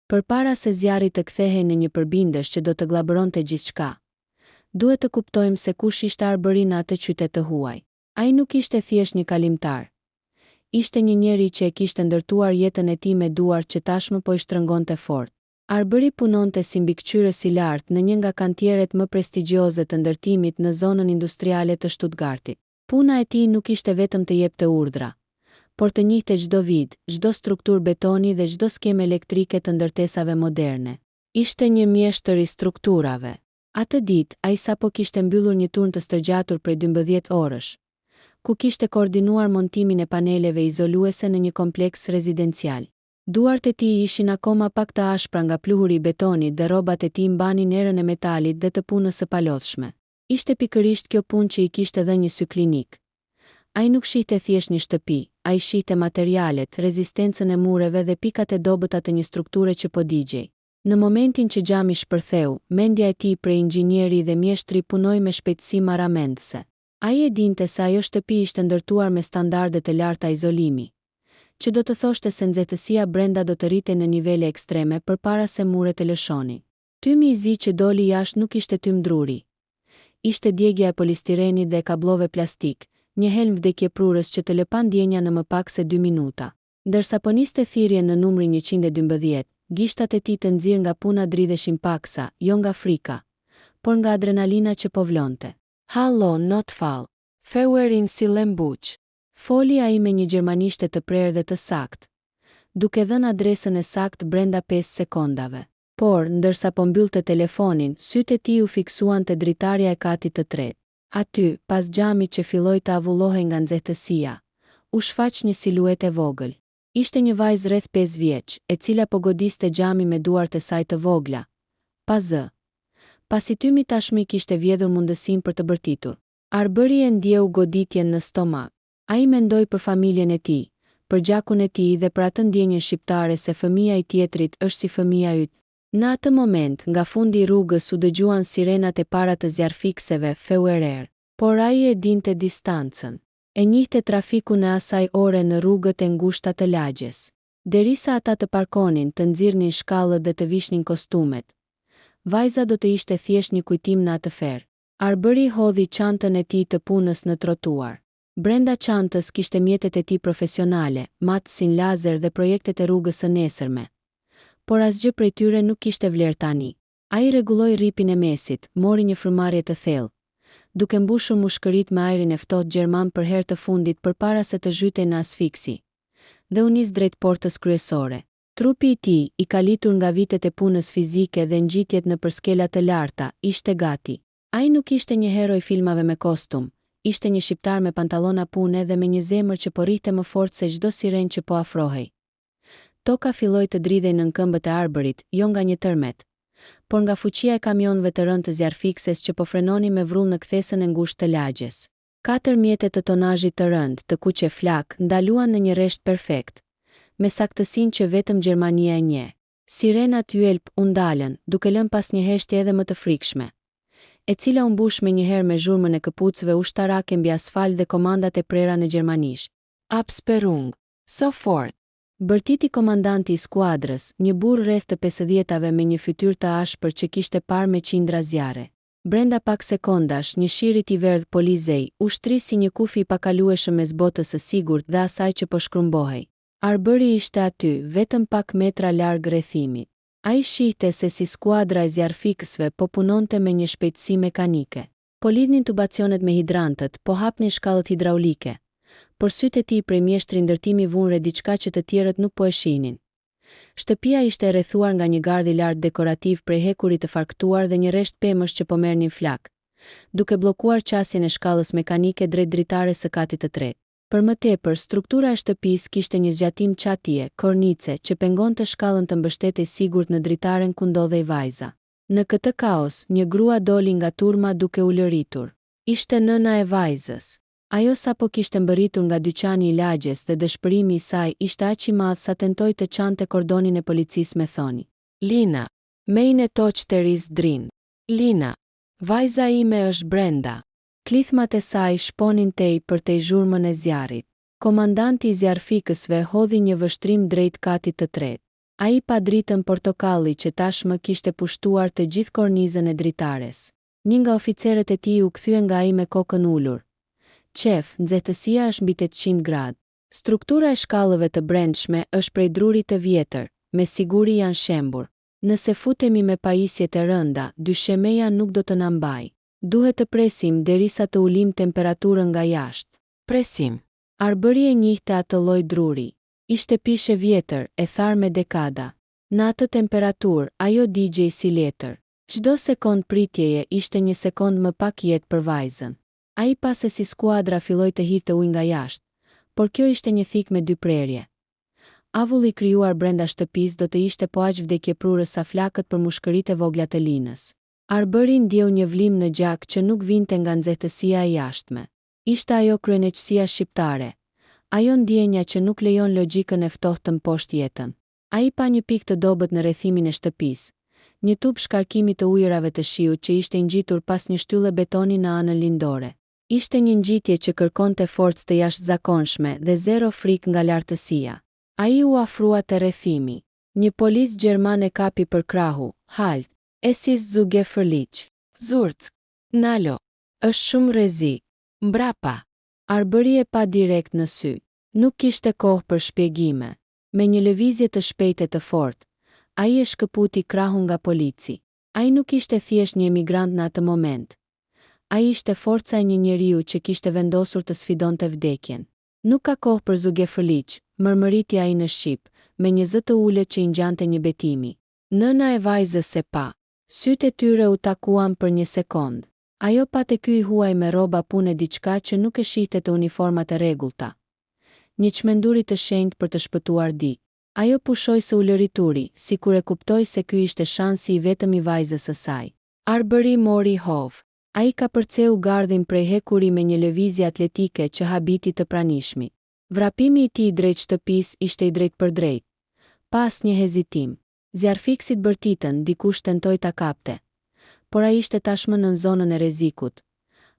Përpara se zjarri të kthehej në një përbindësh që do të glabëronte gjithçka, duhet të kuptojmë se kush ishte Arbery në atë qytet të huaj. Ai nuk ishte thjesht një kalimtar. Ishte një njeri që e kishte ndërtuar jetën e tij me duar që tashmë po i shtrëngonte fort. Arbery punonte si mbikëqyrës i lartë në një nga kantieret më prestigjioze të ndërtimit në zonën industriale të Stuttgartit. Puna e tij nuk ishte vetëm të jepte urdhra, por të njihte çdo vid, çdo strukturë betoni dhe çdo skemë elektrike të ndërtesave moderne. Ishte një mjeshtër i strukturave. Atë ditë, ai sapo kishte mbyllur një turn të stërgjatur prej 12 orësh, ku kishte koordinuar montimin e paneleve izoluese në një kompleks rezidencial. Duart e tij ishin akoma pak të ashpra nga pluhuri i betonit dhe rrobat e tij mbanin erën e metalit dhe të punës së palodhshme. Ishte pikërisht kjo punë që i kishte dhënë një sy klinik. Ai nuk shihte thjesht një shtëpi, ai shihte materialet, rezistencën e mureve dhe pikat e dobëta të një strukture që po digjej. Në momentin që xhami shpërtheu, mendja e tij prej inxhinieri dhe mjeshtri punoi me shpejtësi marramendëse. Ai e dinte se ajo shtëpi ishte ndërtuar me standarde të larta izolimi, që do të thoshte se nxehtësia brenda do të rritej në nivele ekstreme përpara se muret të lëshonin. Tymi i zi që doli jashtë nuk ishte tym druri. Ishte djegja e polistirenit dhe e kabllove plastik, një helm vdekjeprurës që të lëpan ndjenja në më pak se 2 minuta. Ndërsa po niste thirrjen në numrin 112, gishtat e tij të nxirr nga puna dridheshin paksa, jo nga frika, por nga adrenalina që po vlonte. Hallo, not fall. Feuerin si lembuq. Foli ai me një gjermanishte të prerë dhe të saktë, duke dhënë adresën e saktë brenda 5 sekondave. Por, ndërsa po mbyllte telefonin, sytë e tij u fiksuan te dritarja e katit të tretë. Aty, pas xhamit që filloi të avullohej nga nxehtësia, u shfaq një siluetë e vogël. Ishte një vajzë rreth 5 vjeç, e cila po godiste xhamin me duart e saj të vogla, pa zë. Pasi tymi tashmë kishte vjedhur mundësinë për të bërtitur. Arbery e ndjeu goditjen në stomak. Ai mendoi për familjen e tij, për gjakun e tij dhe për atë ndjenjën shqiptare se fëmia i tjetrit është si fëmia yt. Në atë moment, nga fundi i rrugës u dëgjuan sirenat e para të zjarrfikseve Feuerer, por ai e dinte distancën. E njihte trafikun e asaj ore në rrugët e ngushta të lagjes. Derisa ata të parkonin, të nxirrnin shkallët dhe të vishnin kostumet, vajza do të ishte thjesht një kujtim në atë ferë. Arbery hodhi çantën e tij të punës në trotuar. Brenda çantës kishte mjetet e tij profesionale, matësin lazer dhe projektet e rrugës së nesërme. Por asgjë prej tyre nuk kishte vlerë tani. Ai rregulloi rripin e mesit, mori një frymarrje të thellë, duke mbushur mushkërit me ajrin e ftohtë gjerman për herë të fundit përpara se të zhytej në asfiksi, dhe u nis drejt portës kryesore. Trupi i tij, i kalitur nga vitet e punës fizike dhe ngjitjet në përskela të larta, ishte gati. Ai nuk ishte një hero i filmave me kostum, ishte një shqiptar me pantallona pune dhe me një zemër që po rrihte më fort se çdo siren që po afrohej. Toka filloi të dridhej nën këmbët e Arberyt, jo nga një tërmet, por nga fuqia e kamionëve të rënë të zjarrfikses që po frenonin me vrull në kthesën e ngushtë të lagjes. 4 mjete të tonazhit të rënd, të kuqe flak, ndaluan në një rresht perfekt, me saktësinë që vetëm Gjermania e njeh. Sirenat yelp u ndalën, duke lënë pas një heshtje edhe më të frikshme, e cila u mbush me njëherë me zhurmën e këpucëve ushtarake mbi asfalt dhe komandat e prera në gjermanisht. Absperrung. Sofort. Bërtiti komandanti i skuadrës, një burr rreth të 50-ave me një fytyrë të ashpër që kishte parë me qindra zjarre. Brenda pak sekondash, një shirit i verdh polizei ushtri si një kufi i pakalueshëm mes botës së sigurt dhe asaj që po shkrumbohej. Arbery ishte aty, vetëm pak metra larg rrethimit. Ai shihte se si skuadra e zjarrfikësve po punonte me një shpejtësi mekanike. Po lidhnin tubacionet me hidrantët, po hapnin shkallët hidraulike, por sytë e tij prej mjeshtri ndërtimi vunre diçka që të tjerët nuk po e shihnin. Shtëpia ishte e rrethuar nga një gardh i lartë dekorativ prej hekurit të farktuar dhe një rresht pemësh që po merrnin flak, duke bllokuar qasjen e shkallës mekanike drejt dritares së katit të tretë. Për më tepër, struktura e shtëpisë kishte një zgjatim çatije, kornice, që pengonte shkallën të mbështetej sigurt në dritaren ku ndodhej vajza. Në këtë kaos, një grua doli nga turma duke u lëritur. Ishte nëna e vajzës. Ajo sapo kishte mbërritur nga dyqani i lagjes dhe dëshpërimi i saj ishte aq i madh sa tentoi të çante kordonin e policisë me thoni: "Lina, meine Tochter ist drin. Lina, vajza ime është brenda." Klithmat e saj shponin tej për tej zhurmën e zjarrit. Komandanti i zjarrfikësve hodhi një vështrim drejt katit të tretë. Ai pa dritën portokalli që tashmë kishte pushtuar të gjithë kornizën e dritares. Një nga oficerët e tij u kthye nga ai me kokën ulur. Qef, nxehtësia është mbi 800 gradë. Struktura e shkallëve të brendshme është prej drurit të vjetër, me siguri janë shembur. Nëse futemi me pajisjet e rënda, dyshemeja nuk do të na mbaj. Duhet të presim derisa të ulim temperaturën nga jashtë. Presim. Arbëri e njihte atë lloj druri. Ishte pishe vjetër, e tharë me dekada. Në atë temperaturë, ajo digjej si letër. Çdo sekond pritjeje ishte një sekond më pak jetë për vajzën. Ai pa se si skuadra filloi të hidhte ujë nga jashtë, por kjo ishte një thik me dy prerje. Avulli krijuar brenda shtëpisë do të ishte po aq vdekjeprurës sa flakët për mushkëritë e vogla të linës. Arbëri ndjeu një vlim në gjak që nuk vinte nga nxehtësia e jashtme. Ishte ajo kryeneqësia shqiptare. Ajo ndjenja që nuk lejon logjikën e ftohtën poshtë jetën. Ai pa një pikë të dobët në rrethimin e shtëpisë, një tub shkarkimi të ujërave të shiut që ishte ngjitur pas një shtylle betoni në anën lindore. Ishte një ngjitje që kërkonte forcë të jashtëzakonshme dhe zero frikë nga lartësia. Ai u afrua te rrethimi. Një polic gjerman e kapi për krahu. Halt, es ist zu gefährlich. Zurz. Nalo. Është shumë rrezik. Mbrapa. Arbëri e pa direkt në sy. Nuk kishte kohë për shpjegime. Me një lëvizje të shpejtë e të fortë, ai e shkëputi krahun nga polici. Ai nuk ishte thjesht një emigrant në atë moment. Ai ishte forca e një njeriu që kishte vendosur të sfidonte vdekjen. Nuk ka kohë për zugefëliq, mërmëriti ai në shqip, me një zë të ulët që i ngjante një betimi. Nëna e vajzës se pa. Sytë e tyre u takuan për një sekond. Ajo pa te ky i huaj me rroba pune diçka që nuk e shihte të uniformat e rregullta. Një çmenduri të shenjtë për të shpëtuar di. Ajo pushoi se u lërituri, sikur e kuptoi se ky ishte shansi i vetëm i vajzës së saj. Arbëri mori hov. Ai ka përceu gardhin prej hekuri me një lëvizje atletike që habiti të pranishmi. Vrapimi i tij drejt shtëpisë ishte i drejt për drejt. Pas një hezitim, zjarfiksit bërtitën dikush tentoi ta kapte. Por ai ishte tashmë në zonën e rrezikut.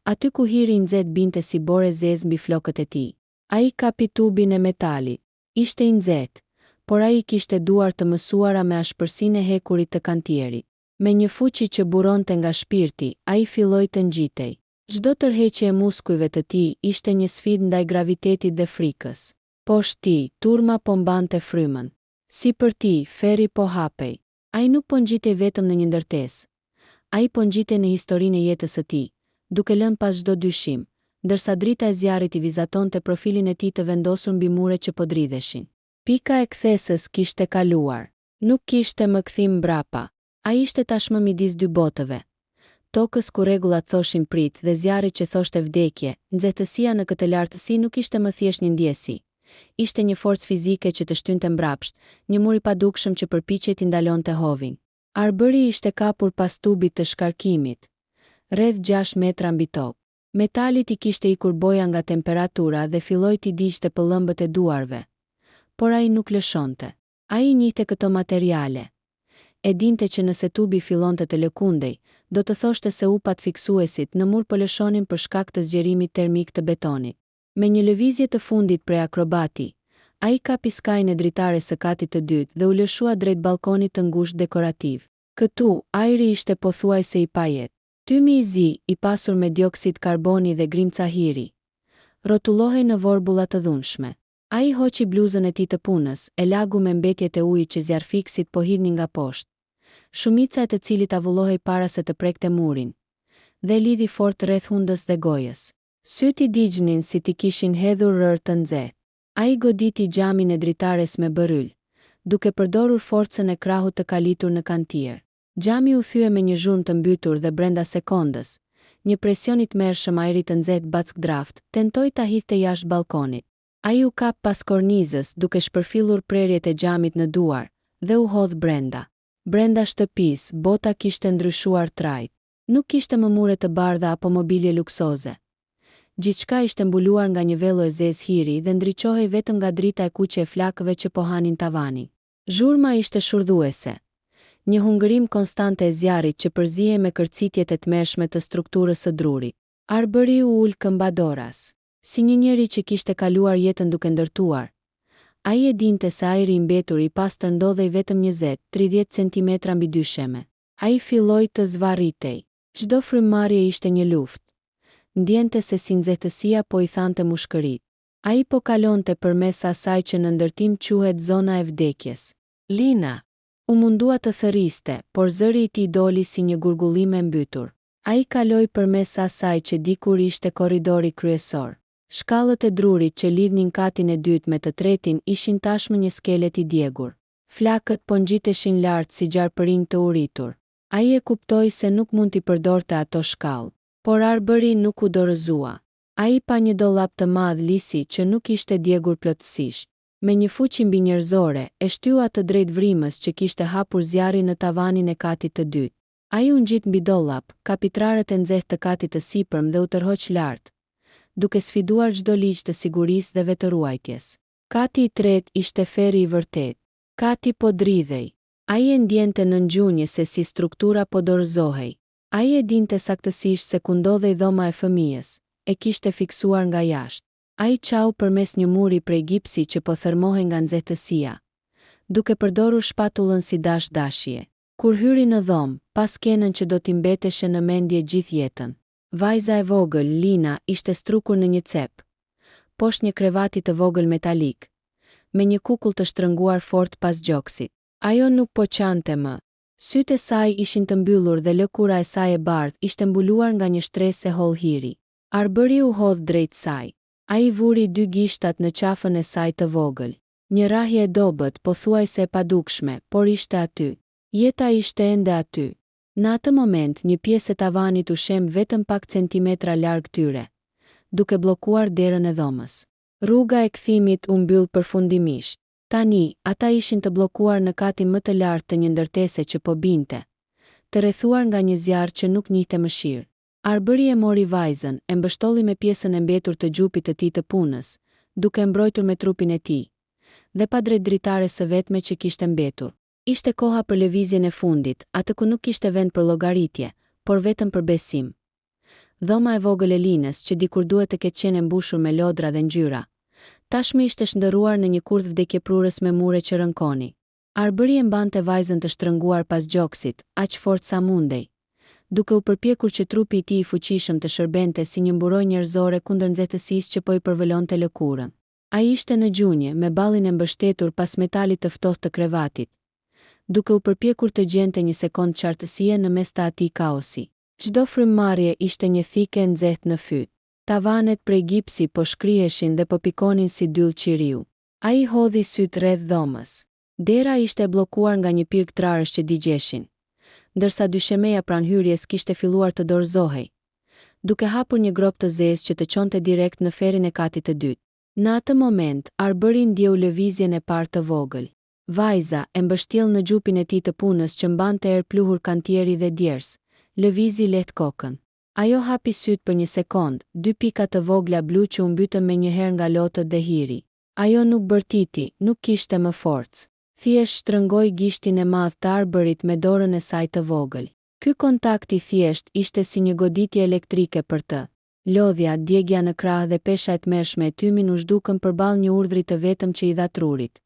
Aty ku hiri i nxehtë binte si bore zezë mbi flokët e tij. Ai kapi tubin e metalit. Ishte i nxehtë, por ai kishte duar të mësuara me ashpërsinë e hekurit të kantierit. Me një fuqi që buronte nga shpirti, ai filloi të ngjitej. Çdo tërheqje e muskujve të tij ishte një sfidë ndaj gravitetit dhe frikës. Poshtë tij, turma po mbante frymën. Si për ti, ferri po hapej. Ai nuk po ngjitej vetëm në një ndërtesë. Ai po ngjitej në historinë e jetës së tij, duke lënë pas çdo dyshim, ndërsa drita e zjarrit i vizatonte profilin e tij të vendosur mbi muret që po dridheshin. Pika e kthesës kishte kaluar. Nuk kishte më kthim mbrapa. Ai ishte tashmë midis dy botëve. Tokës ku rregullat thoshin prit dhe zjarrit që thoshte vdekje, nxehtësia në këtë lartësi nuk ishte më thjesht një ndjesi. Ishte një forcë fizike që të shtynte mbrapsht, një mur i padukshëm që përpiqej t'i ndalonte hovin. Arbëri ishte kapur pas tubit të shkarkimit, rreth 6 metra mbi tokë. Metalit i kishte ikur boja nga temperatura dhe filloi t'i digjte pëllëmbët e duarve. Por ai nuk lëshonte. Ai njihte këto materiale. E dinte që nëse tubi fillonte të lëkundej, do të thoshte se upat fiksuesit në mur po lëshonin për shkak të zgjerimit termik të betonit. Me një lëvizje të fundit prej akrobati, ai kapi skajin e dritares së katit të dytë dhe u lëshua drejt balkonit të ngushtë dekorativ. Këtu, ajri ishte pothuajse i pajet. Tymi i zi, i pasur me dioksid karboni dhe grimca hiri, rrotullohej në vorbulla të dhunshme. Ai hoqi bluzën e tij të punës, e lagu me mbetjet e ujit që zjarfiksit po hidhnin nga poshtë, shumica e të cilit avullohej para se të prekte murin, dhe lidhi fort rreth hundës dhe gojës. Syt i digjnin si t'i kishin hedhur rër të nxehtë. Ai goditi xhamin e dritares me bëryl, duke përdorur forcën e krahut të kalitur në kantier. Xhami u thye me një zhurmë të mbytur dhe brenda sekondës, një presion i tmerrshëm ajri të nxehtë backdraft tentoi ta hidhte jashtë balkonit. Ai u kap pas kornizës duke shpërfillur prerjet e xhamit në duar dhe u hodh brenda. Brenda shtëpisë, bota kishte ndryshuar trajt. Nuk kishte më mure të bardha apo mobilje luksoze. Gjithçka ishte mbuluar nga një vello e zezë hiri dhe ndriçohej vetëm nga drita e kuqe e flakëve që po hanin tavanin. Zhurma ishte shurdhuese. Një hungërim konstante e zjarrit që përzihej me kërcitjet e tmerrshme të strukturës së drurit. Arbëri u ul këmbadoras. Si një njeri që kishte kaluar jetën duke ndërtuar, Ai e dinte se ajri i mbetur i pastër ndodhej vetëm 20-30 centimetra mbi dysheme. Ai filloi të zvarritej. Çdo frymëmarrje ishte një luftë. Ndjente se si nxehtësia po i thante mushkërit. Ai po kalonte përmes asaj që në ndërtim quhet zona e vdekjes. Lina u mundua të thërriste, por zëri i tij doli si një gurgullim e mbytur. Ai kaloi përmes asaj që dikur ishte korridori kryesor. Shkallët e drurit që lidhnin katin e dytë me të tretin ishin tashmë një skelet i djegur. Flakët po ngjiteshin lart si gjarpërinj të uritur. Ai e kuptoi se nuk mund t'i përdorte ato shkallë, por arbëri nuk u dorëzua. Ai pa një dollap të madh lisi që nuk ishte djegur plotësisht. Me një fuqi mbi njerëzore, e shtyu atë drejt vrimës që kishte hapur zjarri në tavanin e katit të dytë. Ai u ngjit mbi dollap, kapitrarët e nxehtë të katit të sipërm dhe u tërhoq lart, duke sfiduar çdo ligj të sigurisë dhe vetëruajtjes. Kati i tretë ishte feri i vërtet. Kati po dridhej. Ai e ndjente në ngjunjë se si struktura po dorëzohej. Ai e dinte saktësisht se ku ndodhej dhoma e fëmijës, e kishte fiksuar nga jashtë. Ai qau përmes një muri prej gipsi që po thërmohej nga nxehtësia, duke përdorur shpatullën si dashje. Kur hyri në dhomë, pas skenën që do t'i mbeteshe në mendje gjithë jetën. Vajza e vogël, Lina, ishte strukur në një cep, poshtë një krevati të vogël metalik, me një kukull të shtrënguar fort pas gjoksit. Ajo nuk po qante më. Sytë e saj ishin të mbyllur dhe lëkura e saj e bardhë ishte mbuluar nga një shtresë e hollëhiri. Arbëri u hodh drejt saj. Ai vuri 2 gishtat në qafën e saj të vogël. Një rahje e dobët, pothuajse e padukshme, por ishte aty. Jeta ishte ende aty. Në atë moment, një pjesë e tavanit u shem vetëm pak centimetra larg tyre, duke bllokuar derën e dhomës. Rruga e kthimit u mbyll përfundimisht. Tani, ata ishin të bllokuar në katin më të lartë të një ndërtese që po binte, të rrethuar nga një zjarr që nuk njihte mëshirë. Arbëri e mori vajzën, e mbështolli me pjesën e mbetur të gjupit të tij të punës, duke mbrojtur me trupin e tij, dhe pa drejt dritare së vetme që kishte mbetur. Ishte koha për lëvizjen e fundit, atë ku nuk kishte vend për llogaritje, por vetëm për besim. Dhoma e vogël e Linës, që dikur duhet të ketë qenë mbushur me lodra dhe ngjyra, tashmë ishte shndërruar në një kurth vdekjeprurës me mure që rënkoni. Arbëri e mbante vajzën të shtrënguar pas gjoksit, aq fort sa mundej, duke u përpjekur që trupi i tij i fuqishëm të shërbente si një mburoj njerëzore kundër nxehtësisë që po i përvolonte lëkurën. Ai ishte në gjunjë, me ballin e mbështetur pas metalit të ftohtë të krevatit, duke u përpjekur të gjente një sekond qartësie në mes të atij kaosi. Çdo frymëmarrje ishte një thikë e nxehtë në fyt. Tavanet prej gipsi po shkriheshin dhe po pikonin si dyll qiriu. Ai hodhi syt rreth dhomës. Dera ishte bllokuar nga një pirg trarësh që digjeshin, ndërsa dyshemeja pranë hyrjes kishte filluar të dorëzohej, duke hapur një grop të zezë që të çonte direkt në ferin e katit të dytë. Në atë moment, arbëri ndjeu lëvizjen e parë të vogël. Vajza, e mbështjell në gjupin e tij të punës që mbante erë pluhur kantieri dhe djers, lëvizi lehtë kokën. Ajo hapi syt për një sekond, 2 pika të vogla blu që u mbytën menjëherë nga lotët dhe hiri. Ajo nuk bërtiti, nuk kishte më forcë. Thjesht shtrëngoi gishtin e madh të arbërit me dorën e saj të vogël. Ky kontakt i thjesht ishte si një goditje elektrike për të. Lodhja, djegja në krah dhe pesha e tmerrshme e tymin u zhdukën përballë një urdhri të vetëm që i dha trurit.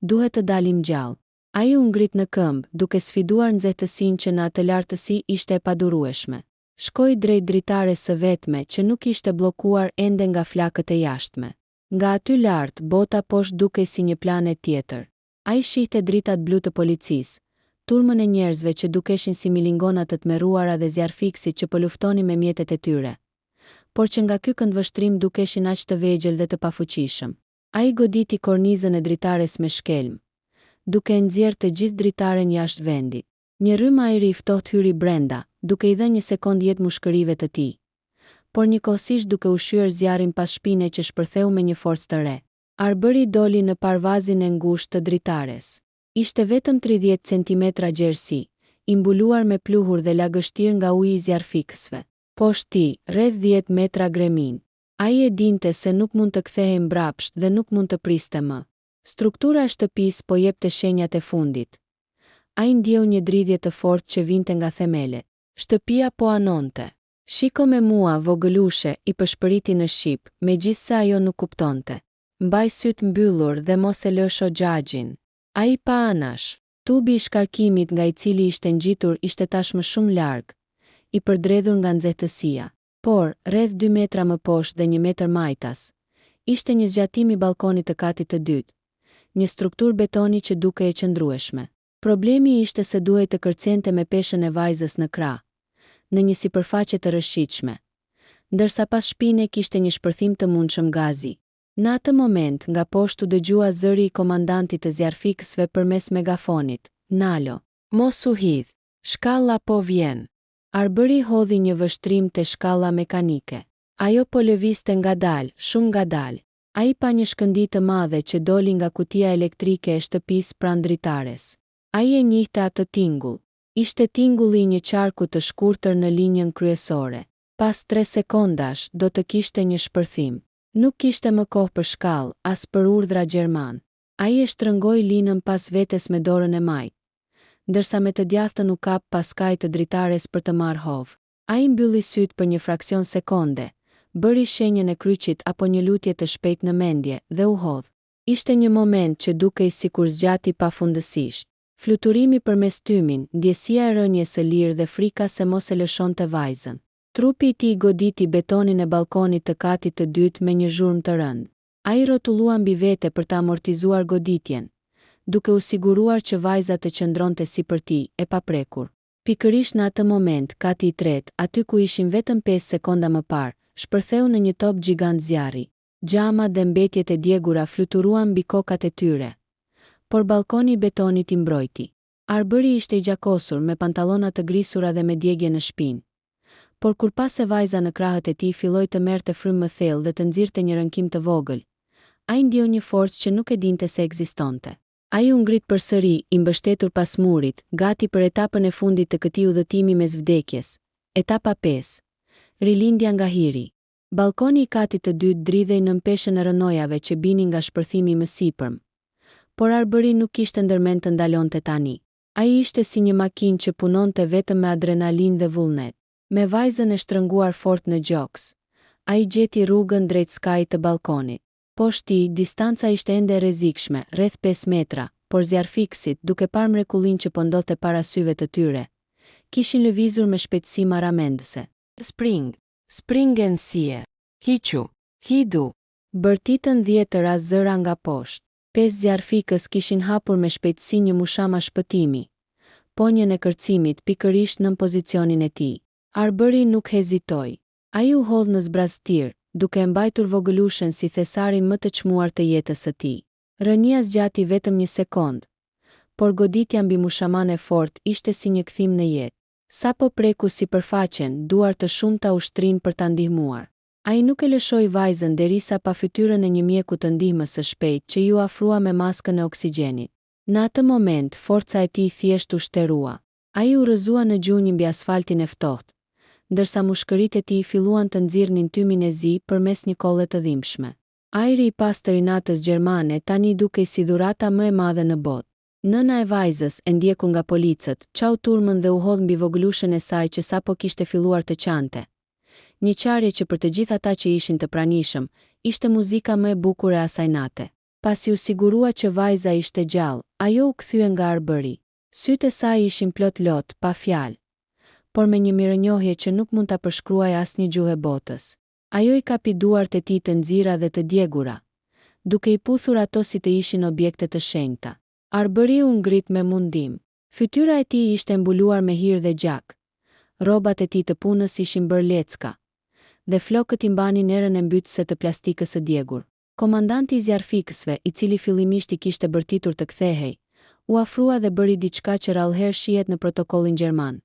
Duhet të dalim gjallë. Ai u ngrit në këmbë, duke sfiduar nxehtësinë që në atë lartësi ishte e padurueshme. Shkoi drejt dritares së vetme që nuk ishte bllokuar ende nga flakët e jashtme. Nga aty lart, bota poshtë dukej si një planet tjetër. Ai shihte dritat blu të policisë, turmën e njerëzve që dukeshin si milingona të tmerruara dhe zjarfiksit që po luftonin me mjetet e tyre, por që nga ky këndvështrim dukeshin aq të vegjël dhe të pafuqishëm. Ai goditi kornizën e dritares me shkelm, duke nxjerrë të gjithë dritaren jashtë vendit. Një rrymë ajri i ftohtë hyri brenda, duke i dhënë një sekond jetë mushkërive të tij, por njëkohësisht duke ushqyer zjarrin pas shpine që shpërtheu me një forcë të re. Arbëri doli në parvazin e ngushtë të dritares. Ishte vetëm 30 centimetra gjerësi, i mbuluar me pluhur dhe lagështir nga uji i zjarfikësve. Poshtë tij, rreth 10 metra gremin. Ai e dinte se nuk mund të kthehej mbrapsht dhe nuk mund të priste më. Struktura e shtëpisë po jepte shenjat e fundit. Ai ndjeu një dridhje të fortë që vinte nga themelet. Shtëpia po anonte. "Shiko me mua, vogëlushe", i përshpëriti në shqip, megjithse ajo nuk kuptonte. mbaj syt mbyllur dhe mos e lë shoxhaxhin. Ai pa anash. Tubi i shkarkimit nga i cili ishte ngjitur ishte tashmë shumë larg, i përdredhur nga nxehtësia. Por, rreth 2 metra më poshtë dhe 1 metër majtas, ishte një zgjatim i balkonit të katit të dytë, një strukturë betoni që duke e qëndrueshme. Problemi ishte se duhej të kërcente me peshën e vajzës në krah, në një sipërfaqe të rrëshitshme, ndërsa pas shpine kishte një shpërthim të mundshëm gazi. Në atë moment, nga poshtë u dëgjua zëri i komandantit të zjarfikësve përmes megafonit. Nalo, mos u hidh, shkalla po vjen. Arbëri hodhi një vështrim te shkalla mekanike. Ajo po lëvizte ngadalë, shumë ngadalë. Ai pa një shkëndi të madhe që doli nga kutia elektrike e shtëpisë pranë dritares. Ai e njihte atë tingull. Ishte tingulli i një qarku të shkurtër në linjën kryesore. Pas 3 sekondash do të kishte një shpërthim. Nuk kishte më kohë për shkallë, as për urdhra gjerman. Ai e shtrëngoi linën pas vetes me dorën e majtë, ndërsa me të djathtën u kap pas kajt të dritares për të marrë hovë. Ai mbylli syt për një fraksion sekonde, bëri shenjën e kryqit apo një lutje të shpejt në mendje dhe u hodh. Ishte një moment që dukej sikur zgjati pafundësisht. Fluturimi përmes tymin, ndjesia e rënjes së lirë dhe frika se mos e lëshonte vajzën. Trupi i tij goditi betonin e balkonit të katit të dytë me një zhurmë të rëndë. Ai rrotullua mbi vete për të amortizuar goditjen, duke u siguruar që vajza të qëndronte sipër tij, e paprekur. Pikërisht në atë moment, kati i tretë, aty ku ishin vetëm 5 sekonda më parë, shpërtheu në një top gjigant zjarri. Xhama dhe mbetjet e djegura fluturuan mbi kokat e tyre, por balkoni i betonit i mbrojti. Arbëri ishte i gjakosur me pantallona të grisura dhe me djegje në shpinë. Por kur pas e vajza në krahët e tij filloi të merrte frymë më thellë dhe të nxirrte një rënkim të vogël, ai ndjeu një forcë që nuk e dinte se ekzistonte. Ai u ngrit përsëri, i mbështetur pas murit, gati për etapën e fundit të këtij udhëtimi mes vdekjes. Etapa 5. Rilindja nga hiri. Balkoni i katit të dytë dridhej nën peshën e rënojave që binin nga shpërthimi më sipërm. Por Arbëri nuk kishte ndërmend të ndalonte tani. Ai ishte si një makinë që punonte vetëm me adrenalinë dhe vullnet. Me vajzën e shtrënguar fort në gjoks, ai gjeti rrugën drejt skajit të balkonit. Poshtë tij, distanca ishte ende e rrezikshme, rreth 5 metra, por zjarfikësit, duke parë mrekullinë që po ndodhte para syve të tyre, kishin lëvizur me shpejtësi maramendëse. Spring and sie. Hiqu, hidu. Bërtitën 10 ras zëra nga poshtë. 5 zjarfikës kishin hapur me shpejtësi një mushama shpëtimi, ponjën e kërcimit pikërisht nën pozicionin e tij. Arbëri nuk hezitoi. Ai u hodh në zbraztir, duke mbajtur vogëlushën si thesarin më të çmuar të jetës së tij. Rënia zgjati vetëm 1 sekond, por goditja mbi mushaman e fortë ishte si një kthim në jetë. Sapo preku sipërfaqen, duar të shumta u shtrin për ta ndihmuar. Ai nuk e lëshoi vajzën derisa pa fytyrën e një mjeku të ndihmës së shpejtë që ju afrua me maskën e oksigjenit. Në atë moment, forca e tij thjesht u shterua. Ai u rrëzua në gjunjë mbi asfaltin e ftohtë, ndërsa mushkëritë e tij filluan të nxirrnin tymin e zi përmes një kolle të dhimbshme. Ajri i pastër i natës gjermane tani dukej si dhurata më e madhe në botë. Nëna e vajzës, e ndjekur nga policët, çau turmën dhe u hodh mbi vogëlushën e saj që sapo kishte filluar të qante. Një qarje që për të gjithë ata që ishin të pranishëm, ishte muzika më e bukur e asaj nate. Pasi u sigurua që vajza ishte gjallë, ajo u kthye nga Arbëri. Sytë e saj ishin plot lot, pa fjalë, por me një mirënjohje që nuk mund ta përshkruaj asnjë gjuhë e botës. Ajo i kapi duart e tij të nxira dhe të djegura, duke i puthur ato si të ishin objekte të shenjta. Arbëri u ngrit me mundim. Fytyra e tij ishte mbuluar me hir dhe gjak. Rrobat e tij të punës ishin bërë lecka, dhe flokët i mbanin erën e mbytëse të plastikës së djegur. Komandanti i zjarfikësve, i cili fillimisht I kishte bërtitur të kthehej, u afrua dhe bëri diçka që rallëherë shihet në protokollin gjerman.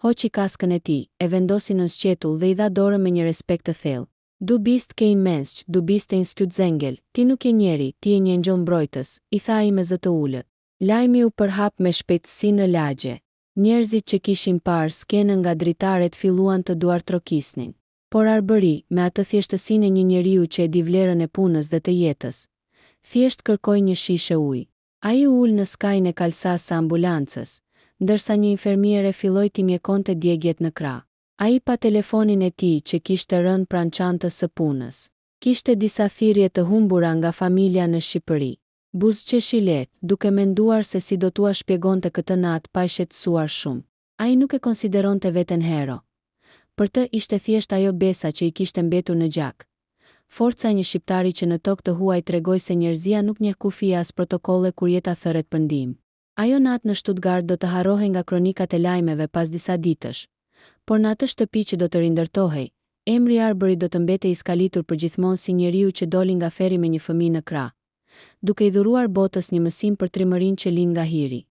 Hoqi kaskën e tij, e vendosi nën sqetull dhe I dha dorën me një respekt të thellë. Du bist kein Mensch, du bist ein Stützengel, ti nuk je njeri, ti je një engjëll mbrojtës, I tha ai me zë të ulët. Lajmi u përhap me shpejtësi në lagje. Njerëzit që kishin parë skenën nga dritaret filluan të duartrokisnin. Por Arbëri, me atë thjeshtësinë e një njeriu që e di vlerën e punës dhe të jetës, thjesht kërkoi një shishe ujë. Ai u ul në skajin e kalsas së ambulancës, ndërsa një infermiere filloi t'i mjekonte djegjet në krah. Ai pa telefonin e tij që kishte rënë pranë çantës së punës. Kishte disa thirrje të humbura nga familja në Shqipëri. Buzëqeshi lehtë, duke menduar se si do t'ua shpjegonte këtë natë pa i shqetësuar shumë. Ai nuk e konsideronte veten hero. Për të ishte thjesht ajo besa që i kishte mbetur në gjak. Forca e një shqiptari që në tokë të huaj tregoi se njerëzia nuk njeh kufi as protokolle kur jeta thërret për ndihmë. Ajo natë në Stuttgart do të harrohej nga kronikat e lajmeve pas disa ditësh, por në atë shtëpi që do të rindërtohej, emri Arbery do të mbetej i skalitur përgjithmonë si njeriu që doli nga ferri me një fëmijë në krah, duke i dhuruar botës një mësim për trimërinë që lind nga hiri.